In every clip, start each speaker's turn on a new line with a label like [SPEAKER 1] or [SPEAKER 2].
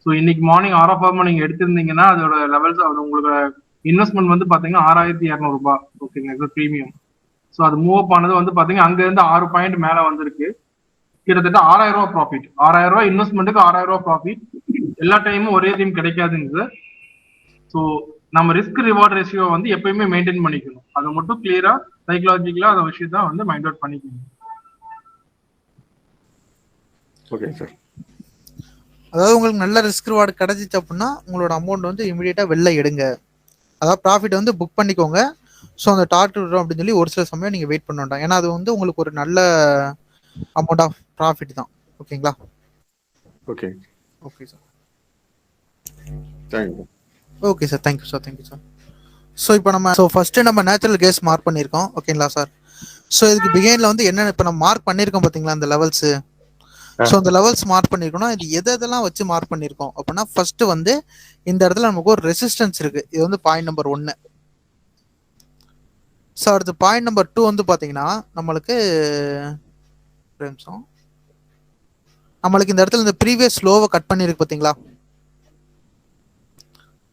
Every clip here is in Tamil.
[SPEAKER 1] ஸோ இன்னைக்கு மார்னிங் 6 நீங்க எடுத்திருந்தீங்கன்னா அதோட லெவல்ஸ் உங்களுக்கு இன்வெஸ்ட்மெண்ட் வந்து பாத்தீங்கன்னா 6200 ரூபாய். ஓகேங்களா, ப்ரீமியம். ஸோ அது மூவ் அப் ஆனது வந்து பாத்தீங்கன்னா அங்க இருந்து 6 பாயிண்ட் மேல வந்திருக்கு. கிட்டத்தட்ட 6000 ரூபாய் ப்ராஃபிட். 6000 ரூபாய் இன்வெஸ்ட்மெண்ட்டுக்கு 6000 ரூபாய் ப்ராஃபிட். எல்லா டைமும் ஒரே டைம் கிடைக்காதுங்க. ஸோ நம்ம ரிஸ்க் ரிவார்ட் ரேஷியோ வந்து எப்பயுமே மெயின்டைன் பண்ணிக்கணும். அதை மட்டும் கிளியரா சைக்கலாஜிக்கலா அந்த விஷயத்த வந்து மைண்ட் அவுட் பண்ணிக்கணும்.
[SPEAKER 2] Okay sir.
[SPEAKER 3] அதாவது உங்களுக்கு நல்ல ரிஸ்க் ரிவார்டு கிடைச்சிச்சு அப்படின்னா உங்களோட அமௌண்ட் வந்து இமீடியட்டா வெளில எடுங்க. அதாவது ப்ராஃபிட் வந்து புக் பண்ணிக்கோங்க. ஸோ அந்த டார்கெட் வரும் அப்படின்னு சொல்லி ஒரு சில சமயம் நீங்கள் வெயிட் பண்ண வேண்டாம். ஏன்னா அது வந்து உங்களுக்கு ஒரு நல்ல அமௌண்ட் ஆஃப் ப்ராஃபிட் தான். ஓகேங்களா?
[SPEAKER 2] Okay
[SPEAKER 3] okay sir.
[SPEAKER 2] Thank you.
[SPEAKER 3] Okay sir, thank you sir, thank you sir. So இப்போ ஃபர்ஸ்ட்டு நம்ம நேச்சுரல் கேஸ் மார்க் பண்ணியிருக்கோம். ஓகேங்களா சார்? ஸோ இதுக்கு பிகைனில் வந்து என்னென்ன இப்போ நம்ம மார்க் பண்ணியிருக்கோம் பார்த்தீங்களா அந்த லெவல்ஸு. ஸோ அந்த லெவல்ஸ் மார்க் பண்ணியிருக்கோம்னா இது எதெல்லாம் வச்சு மார்க் பண்ணியிருக்கோம் அப்படின்னா ஃபர்ஸ்ட் வந்து இந்த இடத்துல நமக்கு ஒரு ரெசிஸ்டன்ஸ் இருக்கு. இது வந்து பாயிண்ட் நம்பர் 1. ஸோ அடுத்து பாயிண்ட் நம்பர் 2 வந்து பார்த்தீங்கன்னா நம்மளுக்கு இந்த இடத்துல இந்த ப்ரீவியஸ் ஸ்லோவை கட் பண்ணியிருக்கு பார்த்தீங்களா?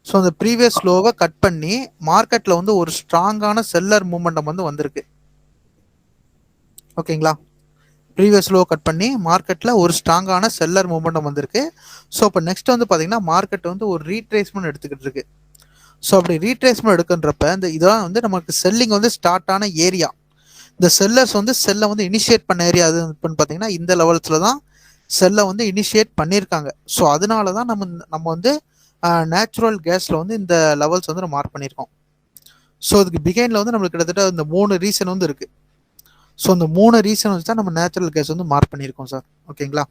[SPEAKER 3] ஸோ அந்த ப்ரீவியஸ் ஸ்லோவை கட் பண்ணி மார்க்கெட்டில் வந்து ஒரு ஸ்ட்ராங்கான செல்லர் மூமெண்டம் வந்து வந்திருக்கு. ஓகேங்களா? ப்ரீவியஸ் ஸ்லோ கட் பண்ணி மார்க்கெட்டில் ஒரு ஸ்ட்ராங்கான செல்லர் மூமெண்டம் வந்திருக்கு. ஸோ இப்போ நெக்ஸ்ட் வந்து பார்த்தீங்கன்னா மார்க்கெட் வந்து ஒரு ரீட்ரேஸ்மெண்ட் எடுத்துக்கிட்டு இருக்கு. ஸோ அப்படி ரீட்ரேஸ்மெண்ட் எடுக்கின்றப்ப இந்த இதெல்லாம் வந்து நமக்கு செல்லிங் வந்து ஸ்டார்ட் ஆன ஏரியா. இந்த செல்லர்ஸ் வந்து செல்லை வந்து இனிஷியேட் பண்ண ஏரியா அது பார்த்தீங்கன்னா இந்த லெவல்ஸில் தான் செல்லை வந்து இனிஷியேட் பண்ணியிருக்காங்க. ஸோ அதனால தான் நம்ம வந்து நேச்சுரல் கேஸில் வந்து இந்த லெவல்ஸ் வந்து நம்ம மார்க் பண்ணியிருக்கோம். ஸோ அதுக்கு பிகைனில் வந்து நம்மளுக்கு கிட்டத்தட்ட இந்த 3 ரீசன் வந்து இருக்குது. ஸோ இந்த 3 ரீசன் வச்சு தான் நம்ம நேச்சுரல் கேஸ் வந்து மார்க் பண்ணியிருக்கோம் சார். ஓகேங்களா?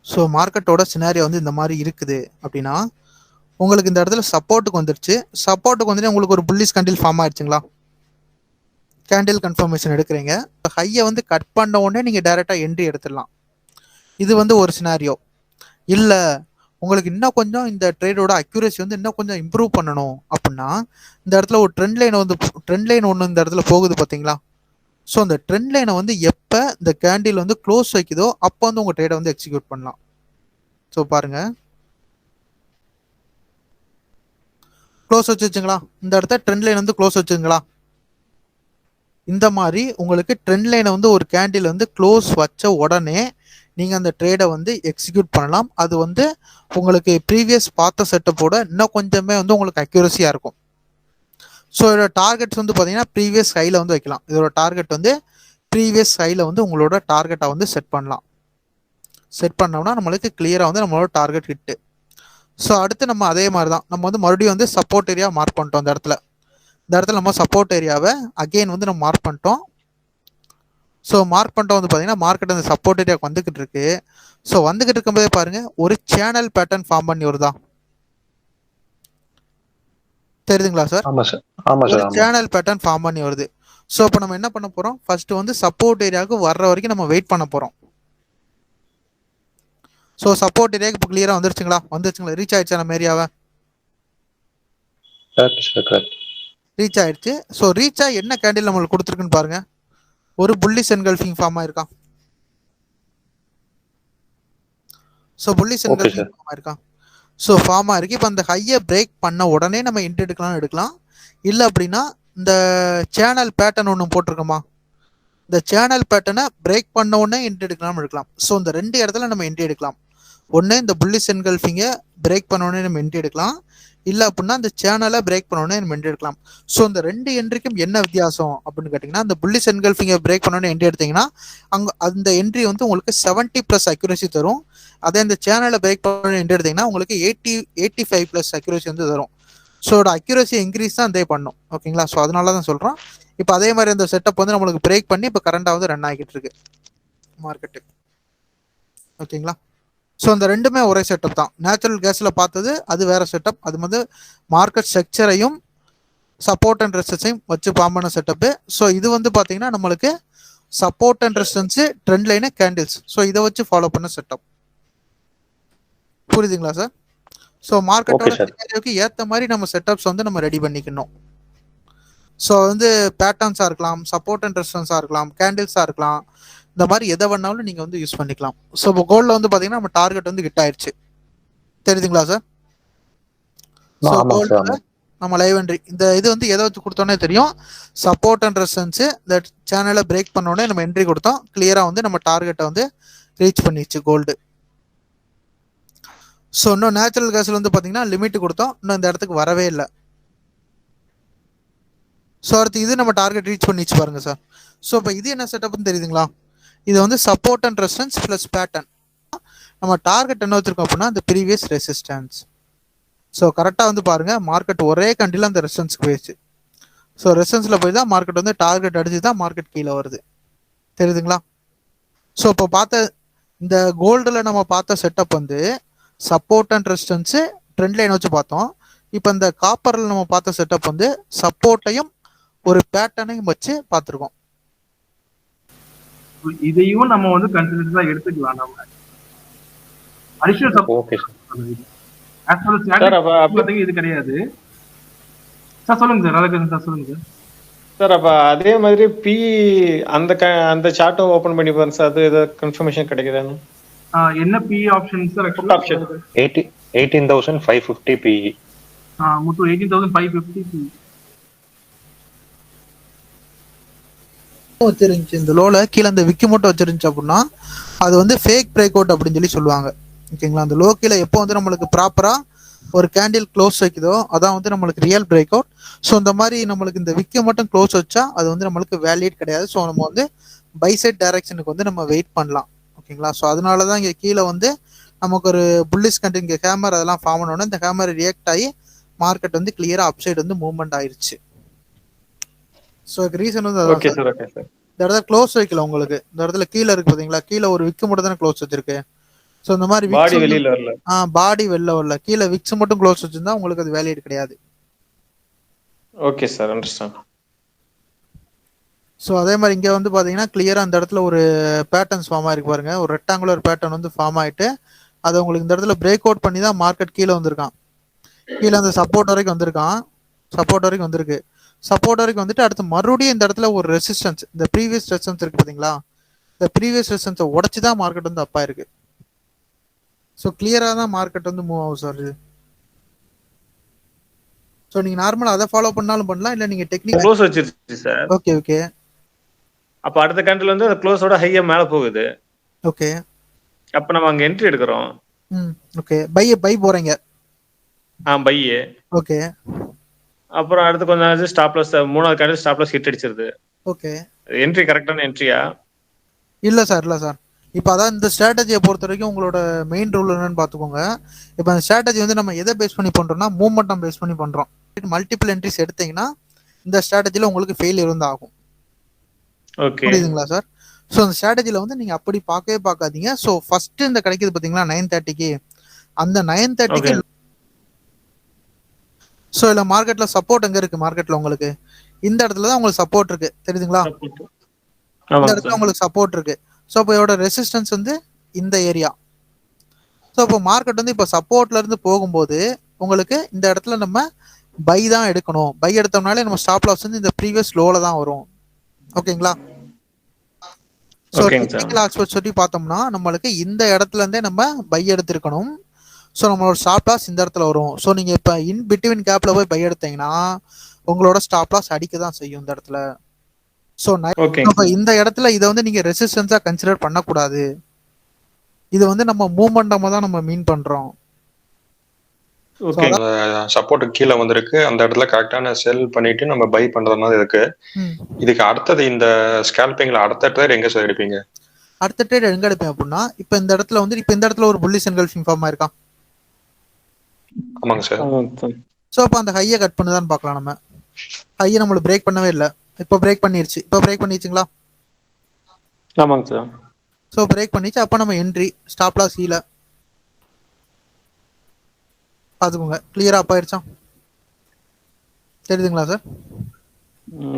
[SPEAKER 3] ஸோ மார்க்கெட்டோட சினாரியோ வந்து இந்த மாதிரி இருக்குது அப்படின்னா உங்களுக்கு இந்த இடத்துல சப்போர்ட்டுக்கு வந்துருச்சு. சப்போர்ட்டுக்கு வந்துட்டு உங்களுக்கு ஒரு புல்லிஷ் கேண்டில் ஃபார்ம் ஆயிடுச்சுங்களா? கேண்டில் கன்ஃபர்மேஷன் எடுக்கிறீங்க. ஹையை வந்து கட் பண்ண உடனே நீங்கள் டைரெக்டாக என்ட்ரி எடுத்துடலாம். இது வந்து ஒரு சினாரியோ. இல்லை உங்களுக்கு இன்னும் கொஞ்சம் இந்த ட்ரேடோட அக்யூரசி வந்து இன்னும் கொஞ்சம் இம்ப்ரூவ் பண்ணணும் அப்படின்னா இந்த இடத்துல ஒரு ட்ரெண்ட் லைன் ஒன்று இந்த இடத்துல போகுது பார்த்தீங்களா? ஸோ அந்த ட்ரெண்ட் லைனை வந்து எப்போ இந்த கேண்டில் வந்து க்ளோஸ் வைக்குதோ அப்போ வந்து உங்கள் ட்ரேடை வந்து எக்ஸிக்யூட் பண்ணலாம். ஸோ பாருங்க, க்ளோஸ் வச்சுங்களா? இந்த இடத்த ட்ரெண்ட் லைன் வந்து க்ளோஸ் வச்சுங்களா? இந்த மாதிரி உங்களுக்கு ட்ரெண்ட் லைனை வந்து ஒரு கேண்டில் வந்து க்ளோஸ் வச்ச உடனே நீங்கள் அந்த ட்ரேடை வந்து எக்ஸிக்யூட் பண்ணலாம். அது வந்து உங்களுக்கு ப்ரீவியஸ் பார்த்த செட்டப்போட இன்னும் கொஞ்சமே வந்து உங்களுக்கு அக்யூரஸியாக இருக்கும். ஸோ இதோட டார்கெட்ஸ் வந்து பார்த்தீங்கன்னா ப்ரீவியஸ் ஹையில் வந்து வைக்கலாம். இதோட டார்கெட் வந்து ப்ரீவியஸ் ஹையில் வந்து உங்களோட டார்கெட்டை வந்து செட் பண்ணலாம். செட் பண்ணோம்னா நம்மளுக்கு கிளியராக வந்து நம்மளோட டார்கெட் ஹிட்டு. ஸோ அடுத்து நம்ம அதே மாதிரி தான் நம்ம வந்து மறுபடியும் வந்து சப்போர்ட் ஏரியா மார்க் பண்ணிட்டோம். இந்த இடத்துல நம்ம சப்போர்ட் ஏரியாவை அகெயின் வந்து நம்ம மார்க் பண்ணிட்டோம். ஸோ மார்க் பண்ணிட்டோம் வந்து பார்த்தீங்கன்னா மார்க்கெட் அந்த சப்போர்ட் ஏரியாவுக்கு வந்துக்கிட்டு இருக்கு. ஸோ வந்துக்கிட்டு இருக்கும்போதே பாருங்க ஒரு சேனல் பேட்டர்ன் ஃபார்ம் பண்ணி வருதா? தெரியுதுங்களா சார்? ஒரு சேனல் பேட்டர்ன் ஃபார்ம் பண்ணி வருது. ஸோ இப்போ நம்ம என்ன பண்ண போகிறோம்? ஃபர்ஸ்ட் வந்து சப்போர்ட் ஏரியாவுக்கு வர்ற வரைக்கும் நம்ம வெயிட் பண்ண போகிறோம். ஸோ சப்போர்ட் ஏரியாவுக்கு இப்போ கிளியராக வந்துருச்சுங்களா? ரீச் ஆயிடுச்சா நம்ம ஏரியாவை? ரீச் ஆயிடுச்சு. ஸோ ரீச் ஆகி என்ன கேண்டில் நம்மளுக்கு கொடுத்துருக்குன்னு பாருங்க. ஒரு புல்லிஷ் என்கல்ஃபிங் ஃபார்ம் ஆயிருக்கான். ஸோ புல்லிஷ் என்கல்ஃபிங் ஃபார்ம் ஆயிருக்கான். ஸோ ஃபார்ம் ஆயிருக்கு. இப்போ அந்த ஹையை பிரேக் பண்ண உடனே நம்ம என்ட்ரி எடுக்கலாம். இல்லை அப்படின்னா இந்த சேனல் பேட்டர்ன் ஒன்று போட்டிருக்கோமா, இந்த சேனல் பேட்டர்னை பிரேக் பண்ண உடனே என்ட்ரி எடுக்கலாம். ஸோ இந்த 2 இடத்துல நம்ம என்ட்ரி எடுக்கலாம். ஒன்று இந்த புல்லிஷ் என்கல்ஃபிங்கை பிரேக் பண்ண உடனே நம்ம என்ட்ரி எடுக்கலாம். இல்லை அப்படின்னா இந்த சேனலை பிரேக் பண்ண உடனே நம்ம என்ட்ரி எடுக்கலாம். ஸோ இந்த 2 என்ட்ரிக்கும் என்ன வித்தியாசம் அப்படின்னு கேட்டிங்கன்னா இந்த புல்லிஷ் என்கல்ஃபிங்கை பிரேக் பண்ண உடனே என்ட்ரி எடுத்தீங்கன்னா அங்கே அந்த என்ட்ரி வந்து உங்களுக்கு 70+ அக்யூரசி தரும். அதே இந்த சேனலை பிரேக் பண்ண என்ட்ரி எடுத்தீங்கன்னா உங்களுக்கு 85+ அக்யூரசி வந்து தரும். ஸோ அக்யூரசி இன்க்ரீஸ் தான் இதே பண்ணும். ஓகேங்களா? ஸோ அதனால தான் சொல்கிறோம். இப்போ அதே மாதிரி இந்த செட்டப் வந்து நம்மளுக்கு பிரேக் பண்ணி இப்போ கரண்டாக வந்து ரன் ஆகிட்டு இருக்கு மார்க்கெட்டு. ஓகேங்களா? ஸோ இந்த 2மே ஒரே செட்டப் தான். நேச்சுரல் கேஸில் பார்த்தது அது வேற செட்டப். அது வந்து மார்க்கெட் ஸ்ட்ரக்சரையும் சப்போர்ட் அண்ட் ரெசிஸ்டன்ஸையும் வச்சு ஃபார்ம் பண்ண செட்டப்பு. ஸோ இது வந்து பார்த்தீங்கன்னா நம்மளுக்கு support and resistance trend line candles. So இதை வச்சு ஃபாலோ பண்ண செட்டப். புரியுதுங்களா சார்? ஸோ மார்க்கெட்டோட சினாரியோக்கு ஏற்ற மாதிரி நம்ம செட்டப்ஸ் வந்து நம்ம ரெடி பண்ணிக்கணும். ஸோ வந்து பேட்டர்ன்ஸாக இருக்கலாம், சப்போர்ட் அண்ட் ரெசிஸ்டன்ஸாக இருக்கலாம், கேண்டில்ஸாக இருக்கலாம், இந்த மாதிரி எதை வேணாலும் நீங்க வந்து யூஸ் பண்ணிக்கலாம். ஸோ இப்போ கோல்ட்ல வந்து பாத்தீங்கன்னா நம்ம டார்கெட் வந்து ஹிட் ஆயிடுச்சு, தெரியுதுங்களா சார்? ஸோ கோல்ட்ல நம்ம லைவ் என்ட்ரி இந்த இது வந்து எதை வச்சு கொடுத்தோன்னே தெரியும். சப்போர்ட் அண்ட் ரெசிஸ்டன்ஸ் இந்த சேனலை பிரேக் பண்ணோடனே நம்ம என்ட்ரி கொடுத்தோம், கிளியரா வந்து நம்ம டார்கெட்டை வந்து ரீச் பண்ணிடுச்சு கோல்டு. ஸோ இன்னும் நேச்சுரல் கேஸ்ல வந்து பாத்தீங்கன்னா லிமிட் கொடுத்தோம், இன்னும் இந்த இடத்துக்கு வரவே இல்லை. ஸோ அடுத்து இது நம்ம டார்கெட் ரீச் பண்ணிச்சு பாருங்க சார். ஸோ இப்போ இது என்ன செட்டப்னு தெரியுதுங்களா? இது வந்து support and resistance plus pattern. நம்ம டார்கெட் என்ன வச்சிருக்கோம் அப்படின்னா இந்த ப்ரீவியஸ் ரெசிஸ்டன்ஸ். ஸோ கரெக்டாக வந்து பாருங்க மார்க்கெட் ஒரே கண்டியில் அந்த ரெசிஸ்டன்ஸ்க்கு போயிடுச்சு. ஸோ ரெசிஸ்டன்ஸில் போய் தான் மார்க்கெட் வந்து டார்கெட் அடிச்சு தான் மார்க்கெட் கீழே வருது, தெரியுதுங்களா? ஸோ இப்போ பார்த்த இந்த கோல்டில் நம்ம பார்த்த செட்டப் வந்து support and resistance trend line வச்சு பார்த்தோம். இப்போ இந்த காப்பரில் நம்ம பார்த்த செட்டப் வந்து சப்போர்ட்டையும் ஒரு பேட்டர்னையும் வச்சு பார்த்துருக்கோம்.
[SPEAKER 1] இதையும் நம்ம வந்து கன்சிடரா எடுத்துக்கலாம். நம்ம அடிஷனல் சப்போர்ட் இது கிடையாது சார். சொல்லுங்க சார், நல்லா சார், சொல்லுங்க சார்.
[SPEAKER 4] சார் அப்ப அதே மாதிரி பி அந்த சார்ட்டும் ஓபன் பண்ணி பாருங்க சார், அது ஏதோ கன்ஃபர்மேஷன் கிடைக்குதான்னு.
[SPEAKER 1] என்ன B option sir?
[SPEAKER 4] Option
[SPEAKER 2] 18,550 PE.
[SPEAKER 1] முத்து 18,550 PE
[SPEAKER 3] வச்சிருந்துச்சு. இந்த லோல கீழே அந்த விக்கி மட்டும் வச்சிருந்துச்சு அப்படின்னா அது வந்து ஃபேக் பிரேக் அவுட் அப்படின்னு சொல்லி சொல்லுவாங்க, ஓகேங்களா? அந்த லோ கீழே எப்போ வந்து நம்மளுக்கு ப்ராப்பரா ஒரு கேண்டில் க்ளோஸ் வைக்குதோ அதான் வந்து நம்மளுக்கு ரியல் பிரேக் அவுட். ஸோ இந்த மாதிரி நம்மளுக்கு இந்த விக்கி மட்டும் க்ளோஸ் வச்சா அது வந்து நம்மளுக்கு வேலிட் கிடையாது. ஸோ நம்ம வந்து பை சைட் டைரக்ஷனுக்கு வந்து நம்ம வெயிட் பண்ணலாம், ஓகேங்களா? ஸோ அதனால தான் இங்கே கீழே வந்து நமக்கு ஒரு புல்லிஷ் கண்டிங் இங்கே ஹேமர் அதெல்லாம் ஃபார்ம் பண்ணோன்னா இந்த ஹேமர் ரியாக்ட் ஆகி மார்க்கெட் வந்து கிளியரா அப் சைடு வந்து மூவ்மெண்ட் ஆயிருச்சு. ஸோ ரீசன் வந்து அதான் சார். இந்த இடத்துல க்ளோஸ் வைக்கல உங்களுக்கு, இந்த இடத்துல கீழே இருக்கு பாத்தீங்களா, கீழே ஒரு விக்கு மட்டும் தானே க்ளோஸ் வச்சிருக்கு. ஸோ இந்த மாதிரி
[SPEAKER 4] பாடி வெளியில வரல,
[SPEAKER 3] பாடி வெளில வரல, கீழே விக்ஸ் மட்டும் க்ளோஸ் வச்சிருந்தா உங்களுக்கு அது வேலிட் கிடையாது.
[SPEAKER 4] Okay sir, understand.
[SPEAKER 3] ஸோ அதே மாதிரி இங்கே வந்து பார்த்தீங்கன்னா கிளியராக அந்த இடத்துல ஒரு பேட்டர்ன்ஸ் ஃபார்ம் ஆயிருக்கு பாருங்க, ஒரு ரெக்டாங்குலர் பேட்டர்ன் வந்து ஃபார்ம் ஆயிட்டு அதை உங்களுக்கு இந்த இடத்துல பிரேக் அவுட் பண்ணி தான் மார்க்கெட் கீழே வந்திருக்கான். கீழே அந்த சப்போர்ட் வரைக்கும் வந்திருக்கான், சப்போர்ட் வரைக்கும் வந்திருக்கு. சப்போர்ட் வரைக்கும் வந்துட்டு அடுத்து மறுபடியும் இந்த இடத்துல ஒரு ரெசிஸ்டன்ஸ், இந்த ப்ரீவியஸ் ரெசிஸ்டன்ஸ் இருக்கு பார்த்தீங்களா, இந்த ப்ரீவியஸ் ரெசிஸ்டன்ஸை உடச்சி தான் மார்க்கெட் வந்து அப்பா இருக்கு. ஸோ கிளியராக தான் மார்க்கெட் வந்து மூவ் ஆகும் சார் இது. ஸோ நீங்கள் நார்மலாக அதை ஃபாலோ பண்ணாலும் பண்ணலாம், இல்லை நீங்கள் டெக்னிக்
[SPEAKER 4] க்ளோஸ் வச்சிருச்சு சார்.
[SPEAKER 3] Okay okay.
[SPEAKER 4] அப்போ அடுத்த கண்ட்ரில வந்து அந்த க்ளோஸோட ஹையா மேலே போகுது.
[SPEAKER 3] ஓகே.
[SPEAKER 4] அப்போ நம்ம அங்கே என்ட்ரி எடுக்கிறோம்.
[SPEAKER 3] ஓகே. பை போறீங்க.
[SPEAKER 4] பை.
[SPEAKER 3] ஓகே.
[SPEAKER 4] அப்புறம் அடுத்து கொஞ்ச நேரம் ஸ்டாப் லாஸ், மூணாவது கண்டில் ஸ்டாப் லாஸ் ஹிட் அடிச்சிருது.
[SPEAKER 3] ஓகே.
[SPEAKER 4] என்ட்ரி கரெக்டான என்ட்ரியா?
[SPEAKER 3] இல்லை சார், இல்லை சார். இப்போ அதான் இந்த ஸ்ட்ராட்டஜியை பொறுத்த வரைக்கும் உங்களோட மெயின் ரூல் என்னன்னு பார்த்துக்கோங்க. இப்போ அந்த ஸ்ட்ராட்டஜி வந்து நம்ம எதை பேஸ் பண்ணி பண்ணுறோம்னா மூவ்மெண்டம் பேஸ் பண்ணி பண்ணுறோம். மல்டிபிள் என்ட்ரிஸ் எடுத்தீங்கன்னா இந்த ஸ்ட்ராட்டஜியில் உங்களுக்கு ஃபெயிலியர் வந்து ஆகும்.
[SPEAKER 4] ஓகே,
[SPEAKER 3] புரியுதுங்களா சார்? ஸோ அந்த ஸ்ட்ராட்டஜியில் வந்து நீங்கள் அப்படி பார்க்கவே பார்க்காதீங்க. ஸோ ஃபர்ஸ்ட் இந்த கிடைக்குது பார்த்தீங்களா 9:30க்கு, அந்த 9:30க்கு ஸோ இல்லை மார்க்கெட்டில் சப்போர்ட் எங்கே இருக்குது, மார்க்கெட்டில் உங்களுக்கு இந்த இடத்துல தான் உங்களுக்கு சப்போர்ட் இருக்குது, தெரியுதுங்களா? இந்த இடத்துல உங்களுக்கு சப்போர்ட் இருக்கு. ஸோ இப்போ இதோட ரெசிஸ்டன்ஸ் வந்து இந்த ஏரியா. ஸோ இப்போ மார்க்கெட் வந்து இப்போ சப்போர்ட்ல இருந்து போகும்போது உங்களுக்கு இந்த இடத்துல நம்ம பை தான் எடுக்கணும். பை எடுத்தோம்னாலே நம்ம ஸ்டாப் லாஸ் வந்து இந்த ப்ரீவியஸ் லோல தான் வரும், ஓகேங்களா? ஸோ டெக்னிக்கல் ஆஸ்பெக்ட் சொல்லி பார்த்தோம்னா நம்மளுக்கு இந்த இடத்துல இருந்தே நம்ம பை எடுத்திருக்கணும். ஸோ நம்மளோட ஸ்டாப் லாஸ் இந்த இடத்துல வரும். ஸோ நீங்கள் இப்போ இன் பிட்வீன் கேப்ல போய் பை எடுத்தீங்கன்னா உங்களோட ஸ்டாப் லாஸ் அடிக்க தான் செய்யும் இந்த இடத்துல. ஸோ இந்த இடத்துல இதை வந்து நீங்க ரெசிஸ்டன்ஸா கன்சிடர் பண்ணக்கூடாது. இது வந்து நம்ம மூவ்மெண்டமா தான் நம்ம மீன் பண்றோம்.
[SPEAKER 2] சப்போர்ட் கீழே வந்திருக்கு, அந்த இடத்துல கரெக்டான செல் பண்ணிட்டு நம்ம பை பண்ற மாதிரி இருக்கு. இதுக்கு அடுத்தது இந்த ஸ்கேல்பிங்ல அடுத்த ட்ரேட் எங்க சார் எடுப்பீங்க?
[SPEAKER 3] அடுத்த ட்ரேட் எங்க எடுப்பேன் அப்படின்னா இப்போ இந்த இடத்துல வந்து இப்போ இந்த இடத்துல ஒரு புல்லிஷ் என்கல்ஃபிங் ஃபார்ம் ஆயிருக்கான்.
[SPEAKER 2] ஆமாங்க சார்.
[SPEAKER 3] ஸோ அப்போ அந்த ஹையை கட் பண்ணுதான்னு பார்க்கலாம். நம்ம ஹையை நம்மளுக்கு பிரேக் பண்ணவே இல்லை, இப்போ பிரேக் பண்ணிருச்சு. இப்போ பிரேக் பண்ணிருச்சுங்களா?
[SPEAKER 4] ஆமாங்க சார்.
[SPEAKER 3] ஸோ பிரேக் பண்ணிச்சு. அப்போ நம்ம என்ட்ரி ஸ்டாப் லாஸ் கீழே பார்த்துக்கோங்க. கிளியரா அப் ஆயிருச்சா, தெரியுதுங்களா சார்?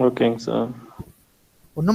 [SPEAKER 4] ஓகேங்க சார்.